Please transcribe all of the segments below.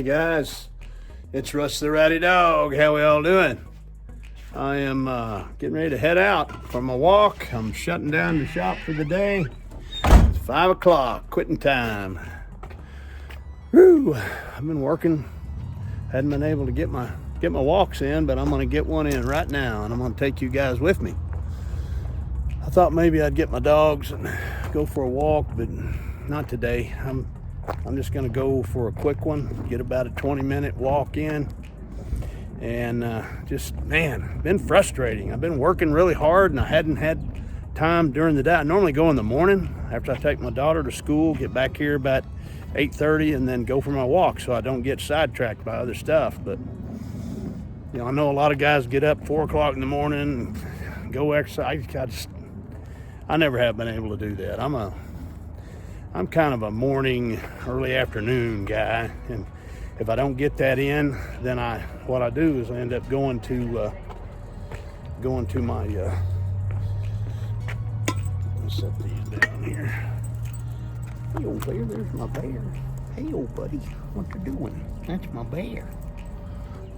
Hey guys, it's Russ the RowdyDawg. How we all doing? I am getting ready to head out for my walk. I'm shutting down the shop for the day. It's 5 o'clock, quitting time. Woo! I've been working. Hadn't been able to get my walks in, but I'm gonna get one in right now, and I'm gonna take you guys with me. I thought maybe I'd get my dogs and go for a walk, but not today. I'm just gonna go for a quick one, get about a 20-minute walk in, and been frustrating. I've been working really hard, and I hadn't had time during the day. I normally go in the morning after I take my daughter to school, get back here about 8:30, and then go for my walk so I don't get sidetracked by other stuff. But I know a lot of guys get up 4 o'clock in the morning and go exercise. I never have been able to do that. I'm kind of a morning, early afternoon guy, and if I don't get that in, then what I do is I end up going to my let's set these down here. Hey old bear, there's my bear. Hey old buddy, what you doing? That's my bear.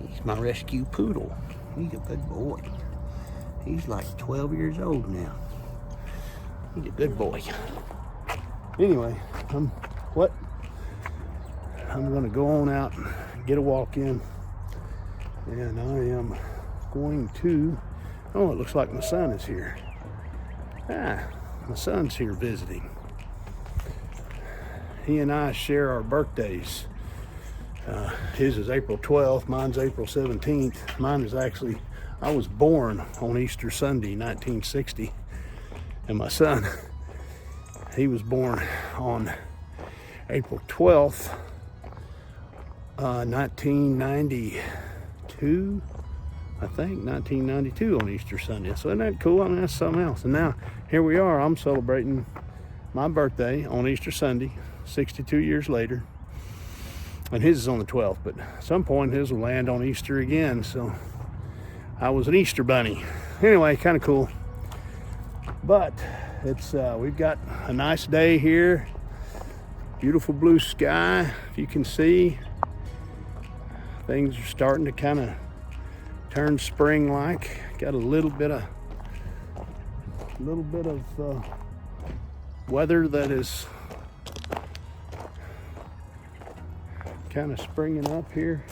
He's my rescue poodle. He's a good boy. He's like 12 years old now. He's a good boy. Anyway, I'm gonna go on out, get a walk in, and I am going to, oh, it looks like my son is here. My son's here visiting. He and I share our birthdays. His is April 12th, mine's April 17th. Mine is actually, I was born on Easter Sunday, 1960, and my son, he was born on April 12th, 1992, I think, 1992 on Easter Sunday. So isn't that cool? I mean, that's something else. And now, here we are, I'm celebrating my birthday on Easter Sunday, 62 years later. And his is on the 12th, but at some point his will land on Easter again. So I was an Easter bunny. Anyway, kind of cool. But we've got a nice day here. Beautiful blue sky, if you can see. Things are starting to kind of turn spring-like. Got a little bit of weather that is kind of springing up here.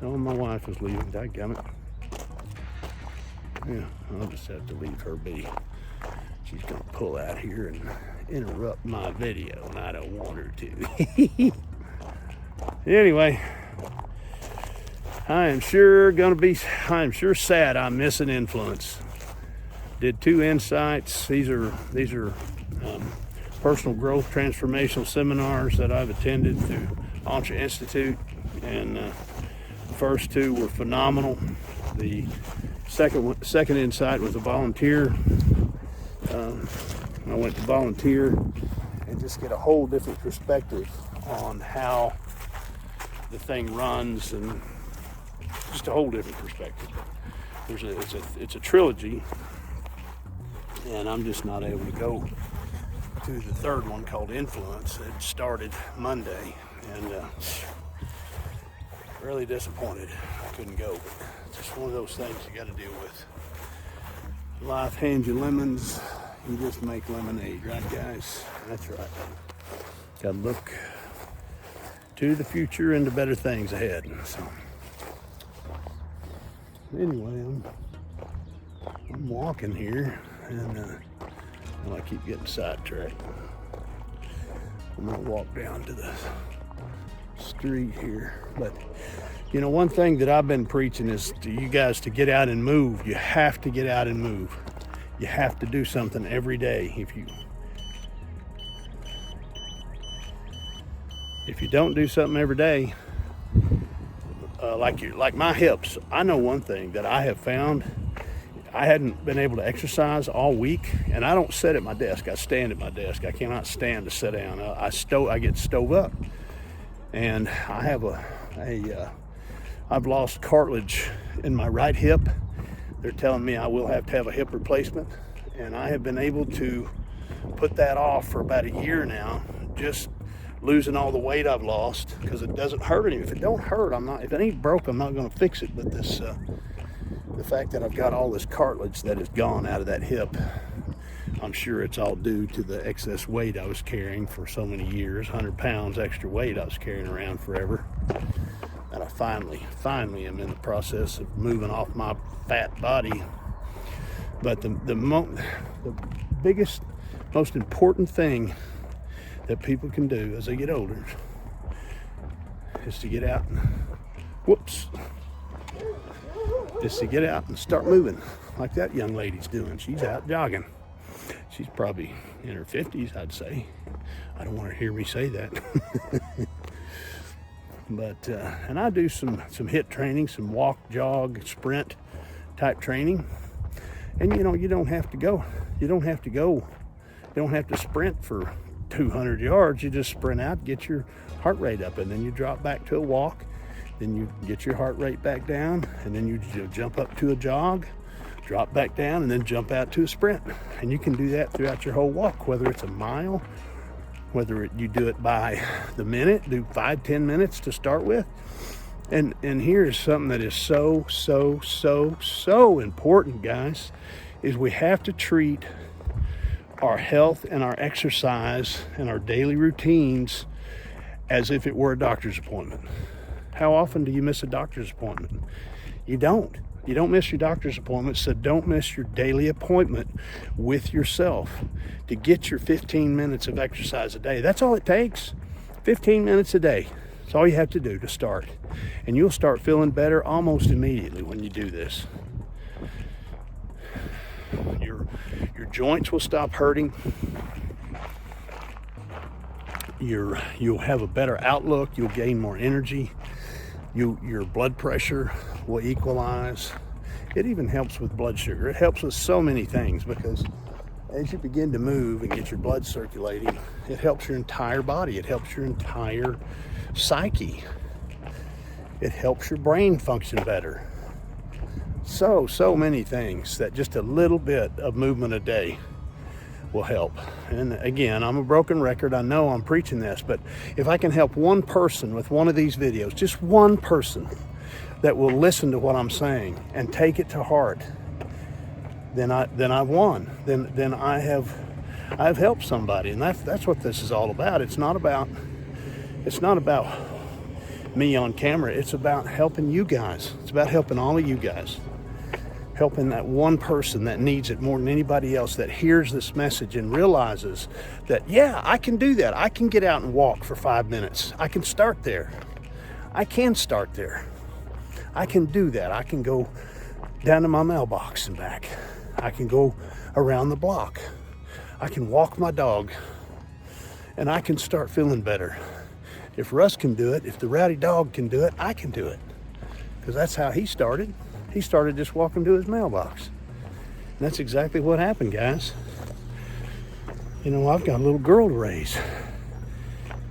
Oh, my wife is leaving. Dadgummit. Yeah, I'll just have to leave her be. She's gonna pull out here and interrupt my video, and I don't want her to. Anyway, I am sure sad I'm missing influence. Did 2 insights. These are personal growth transformational seminars that I've attended through Entre Institute, and the first 2 were phenomenal. The second insight was a volunteer. I went to volunteer and just get a whole different perspective on how the thing runs, and just a whole different perspective. It's a trilogy, and I'm just not able to go to the third one called Influence. It started Monday, and really disappointed I couldn't go. But it's just one of those things you got to deal with. Life hands you lemons, you just make lemonade, right guys? That's right. Got to look to the future and to better things ahead. So anyway, I'm walking here, and I keep getting sidetracked. I'm gonna walk down to the street here. But one thing that I've been preaching is to you guys to get out and move. You have to get out and move. You have to do something every day. If you don't do something every day, like my hips, I know one thing that I have found. I hadn't been able to exercise all week, and I don't sit at my desk. I stand at my desk. I cannot stand to sit down. I get stove up, and I have I've lost cartilage in my right hip. They're telling me I will have to have a hip replacement, and I have been able to put that off for about a year now, just losing all the weight I've lost, because it doesn't hurt any. If it don't hurt, if it ain't broke, I'm not going to fix it. But this, the fact that I've got all this cartilage that is gone out of that hip, I'm sure it's all due to the excess weight I was carrying for so many years, 100 pounds extra weight I was carrying around forever. And I finally am in the process of moving off my fat body. But the biggest, most important thing that people can do as they get older is to get out and start moving like that young lady's doing. She's out jogging. She's probably in her 50s, I'd say. I don't want her to hear me say that. But and I do some HIIT training, some walk, jog, sprint type training. And you don't have to sprint for 200 yards. You just sprint out, get your heart rate up, and then you drop back to a walk. Then you get your heart rate back down, and then you jump up to a jog, drop back down, and then jump out to a sprint. And you can do that throughout your whole walk, whether it's a mile, whether you do it by the minute, do 5-10 minutes to start with. And here's something that is so important, guys, is we have to treat our health and our exercise and our daily routines as if it were a doctor's appointment. How often do you miss a doctor's appointment? You don't. You don't miss your doctor's appointment, so don't miss your daily appointment with yourself to get your 15 minutes of exercise a day. That's all it takes. 15 minutes a day. That's all you have to do to start. And you'll start feeling better almost immediately when you do this. Your joints will stop hurting. You'll have a better outlook. You'll gain more energy. Your blood pressure will equalize. It even helps with blood sugar. It helps with so many things, because as you begin to move and get your blood circulating, it helps your entire body. It helps your entire psyche. It helps your brain function better. So many things that just a little bit of movement a day will help. And again, I'm a broken record. I know I'm preaching this, but if I can help one person with one of these videos, just one person that will listen to what I'm saying and take it to heart, then I've won. Then I've helped somebody, and that's what this is all about. It's not about me on camera. It's about helping you guys. It's about helping all of you guys. Helping that one person that needs it more than anybody else, that hears this message and realizes that, yeah, I can do that. I can get out and walk for 5 minutes. I can start there. I can start there. I can do that. I can go down to my mailbox and back. I can go around the block. I can walk my dog. And I can start feeling better. If Russ can do it, if the RowdyDawg can do it, I can do it. Because that's how he started. He started just walking to his mailbox. And that's exactly what happened, guys. I've got a little girl to raise.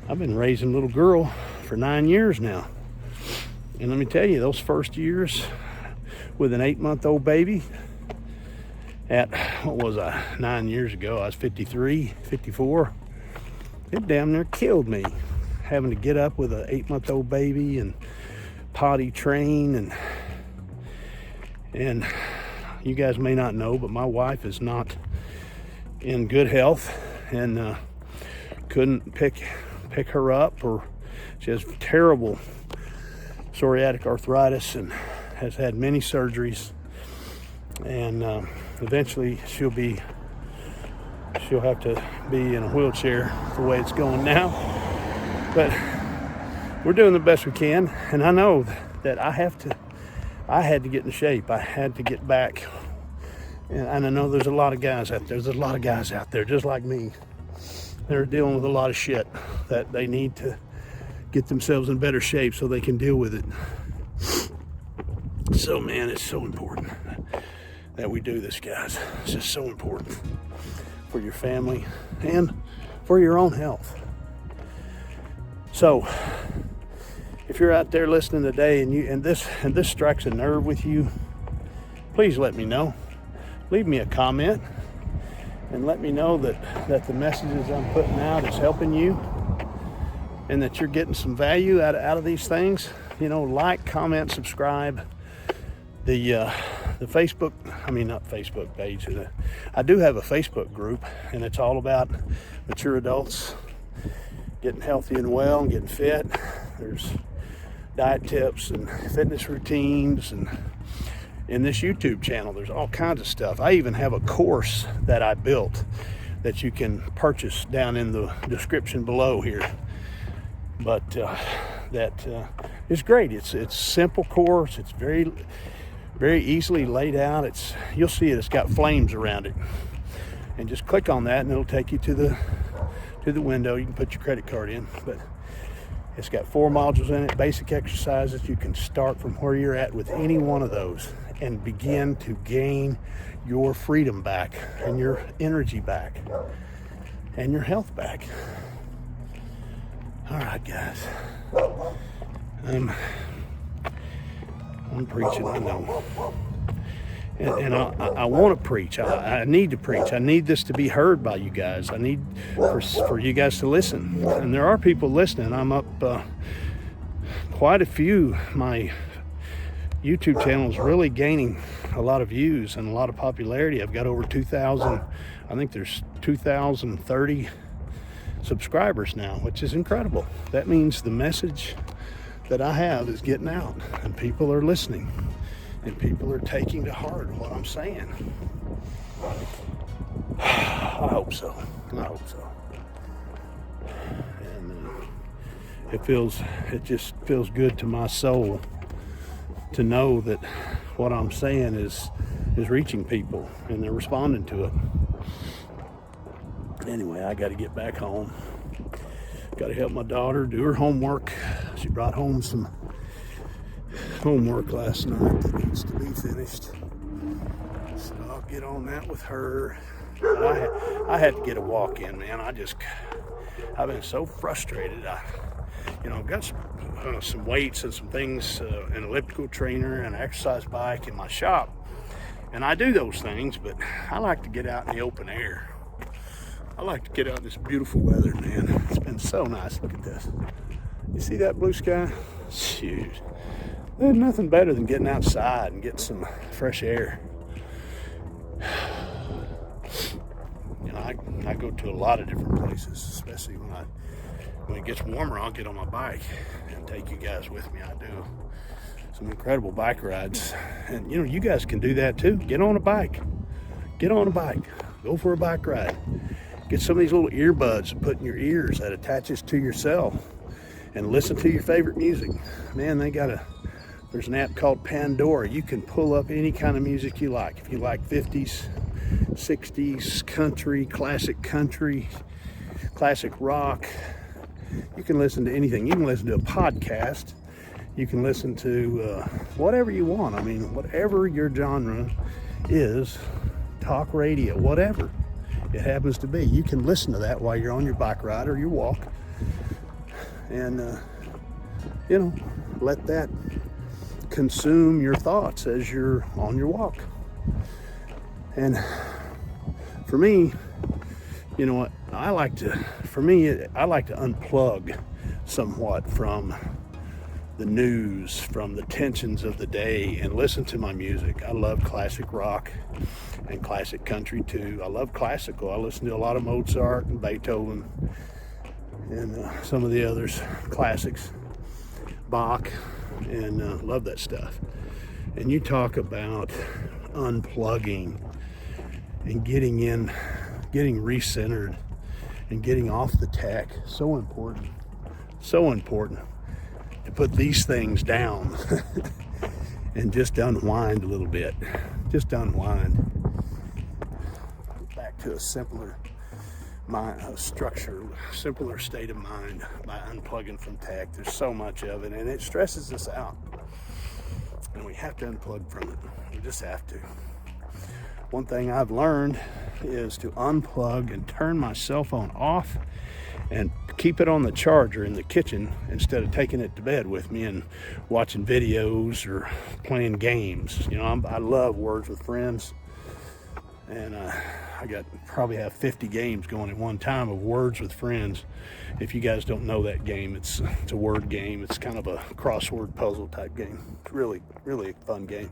I've been raising a little girl for 9 years now. And let me tell you, those first years with an 8-month-old baby at, 9 years ago, I was 53, 54. It damn near killed me, having to get up with an 8-month-old baby and potty train. And you guys may not know, but my wife is not in good health, and couldn't pick her up, or she has terrible psoriatic arthritis and has had many surgeries, and eventually she'll have to be in a wheelchair the way it's going now. But we're doing the best we can, and I know that I had to get in shape. I had to get back. And I know there's a lot of guys out there. There's a lot of guys out there just like me. They're dealing with a lot of shit that they need to get themselves in better shape so they can deal with it. So, man, it's so important that we do this, guys. It's just so important for your family and for your own health. So, if you're out there listening today and this strikes a nerve with you, please let me know. Leave me a comment and let me know that the messages I'm putting out is helping you. and that you're getting some value out of these things, like, comment, subscribe. The Facebook, not Facebook page. I do have a Facebook group, and it's all about mature adults getting healthy and well and getting fit. There's diet tips and fitness routines, and in this YouTube channel there's all kinds of stuff. I even have a course that I built that you can purchase down in the description below here. But that is great. It's a simple course. It's very, very easily laid out. You'll see it's got flames around it, and just click on that and it'll take you to the window. You can put your credit card in, but it's got 4 modules in it, basic exercises. You can start from where you're at with any one of those and begin to gain your freedom back and your energy back and your health back. All right, guys. I'm preaching, I know. And I want to preach. I need to preach. I need this to be heard by you guys. I need for you guys to listen. And there are people listening. I'm up quite a few. My YouTube channel is really gaining a lot of views and a lot of popularity. I've got over 2,000. I think there's 2,030 subscribers now, which is incredible. That means the message that I have is getting out, and people are listening, and people are taking to heart what I'm saying. I hope so. And it just feels good to my soul to know that what I'm saying is reaching people and they're responding to it. Anyway, I got to get back home. Got to help my daughter do her homework. She brought home some homework last night that needs to be finished. So I'll get on that with her. I had to get a walk in, man. I've been so frustrated. I've got some weights and some things, an elliptical trainer and an exercise bike in my shop. And I do those things, but I like to get out in the open air. I like to get out in this beautiful weather, man. It's been so nice. Look at this. You see that blue sky? Shoot. There's nothing better than getting outside and getting some fresh air. I go to a lot of different places, especially when it gets warmer. I'll get on my bike and take you guys with me. I do some incredible bike rides. And, you guys can do that too. Get on a bike. Go for a bike ride. Get some of these little earbuds and put in your ears that attaches to your cell and listen to your favorite music. Man, there's an app called Pandora. You can pull up any kind of music you like. If you like 50s, 60s, country, classic rock, you can listen to anything. You can listen to a podcast. You can listen to whatever you want. Whatever your genre is, talk radio, whatever it happens to be. You can listen to that while you're on your bike ride or your walk. And, let that consume your thoughts as you're on your walk. And for me, I like to unplug somewhat from the news, from the tensions of the day, and listen to my music. I love classic rock and classic country too. I love classical. I listen to a lot of Mozart and Beethoven and some of the others, classics, Bach, and love that stuff. And you talk about unplugging and getting recentered and getting off the tech. So important to put these things down and just unwind a little bit. Just unwind. Back to a simpler simpler state of mind by unplugging from tech. There's so much of it, and it stresses us out. And we have to unplug from it. We just have to. One thing I've learned is to unplug and turn my cell phone off and keep it on the charger in the kitchen instead of taking it to bed with me and watching videos or playing games. I love Words with Friends. And probably have 50 games going at one time of Words with Friends. If you guys don't know that game, it's a word game. It's kind of a crossword puzzle type game. It's really, really fun game.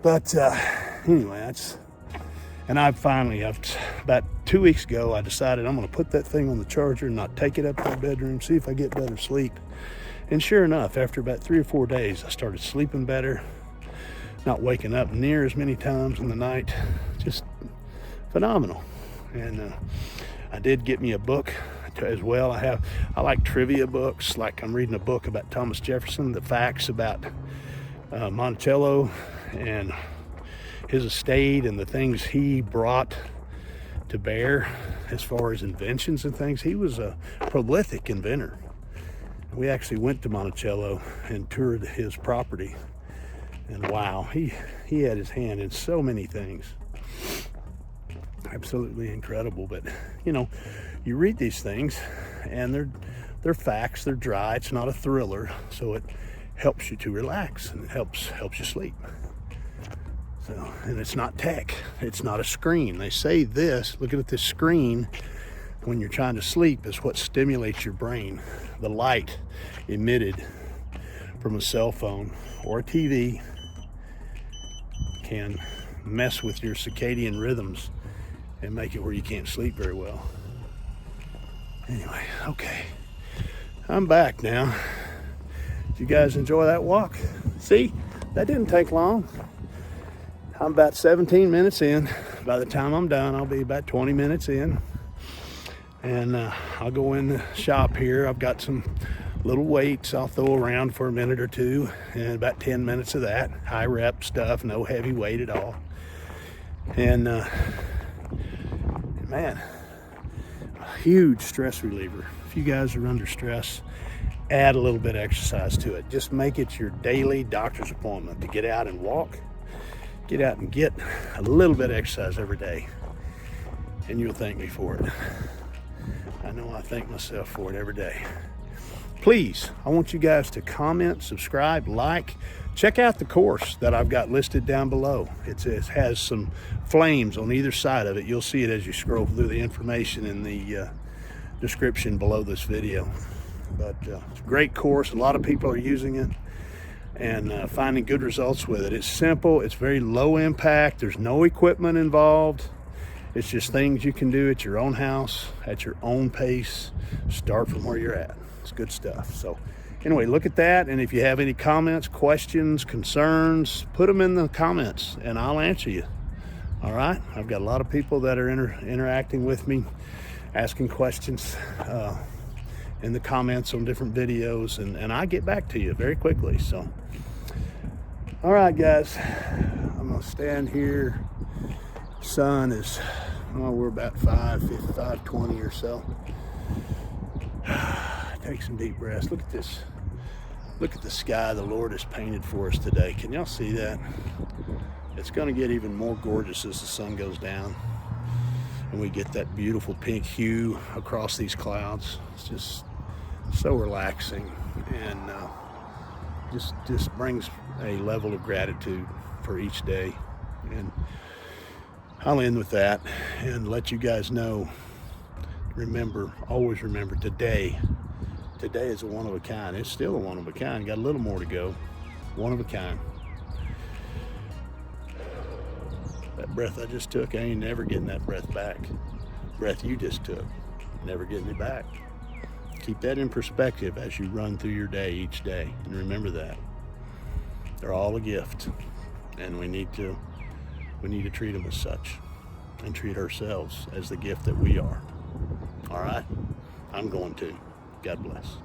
But anyway, about 2 weeks ago, I decided I'm going to put that thing on the charger and not take it up to my bedroom, see if I get better sleep. And sure enough, after about 3 or 4 days, I started sleeping better, not waking up near as many times in the night. Just phenomenal. And I did get me a book as well. I like trivia books. Like I'm reading a book about Thomas Jefferson, the facts about Monticello and his estate and the things he brought to bear as far as inventions and things. He was a prolific inventor. We actually went to Monticello and toured his property, and wow, he had his hand in so many things. Absolutely incredible. But you know, you read these things and they're facts, they're dry, it's not a thriller, so it helps you to relax and it helps you sleep. So, and it's not tech, it's not a screen. They say this, looking at this screen when you're trying to sleep, is what stimulates your brain. The light emitted from a cell phone or a TV can mess with your circadian rhythms and make it where you can't sleep very well. Anyway, okay, I'm back now. Did you guys enjoy that walk? See, that didn't take long. I'm about 17 minutes in. By the time I'm done, I'll be about 20 minutes in. And I'll go in the shop here. I've got some little weights I'll throw around for a minute or two, and about 10 minutes of that. High rep stuff, no heavy weight at all. And man, a huge stress reliever. If you guys are under stress, add a little bit of exercise to it. Just make it your daily doctor's appointment to get out and walk. Get out and get a little bit of exercise every day, and you'll thank me for it. I know I thank myself for it every day. Please, I want you guys to comment, subscribe, like. Check out the course that I've got listed down below. It has some flames on either side of it. You'll see it as you scroll through the information in the description below this video. But it's a great course. A lot of people are using it and finding good results with it. It's simple, it's very low impact, there's no equipment involved. It's just things you can do at your own house, at your own pace. Start from where you're at. It's good stuff. So anyway, look at that, and if you have any comments, questions, concerns, put them in the comments and I'll answer you. All right, I've got a lot of people that are interacting with me, asking questions in the comments on different videos, and I get back to you very quickly. So all right, guys, I'm gonna stand here. Sun is, well, we're about 5:20 or so. Take some deep breaths. Look at this. Look at the sky the Lord has painted for us today. Can y'all see that? It's going to get even more gorgeous as the sun goes down and we get that beautiful pink hue across these clouds. It's just so relaxing, and just brings a level of gratitude for each day. And I'll end with that and let you guys know, remember, always remember, today is a one of a kind. It's still a one of a kind. Got a little more to go. One of a kind. That breath I just took, I ain't never getting that breath back. Breath you just took, never getting it back. Keep that in perspective as you run through your day each day, and remember that they're all a gift, and we need to treat them as such and treat ourselves as the gift that we are. All right, I'm going to. God bless.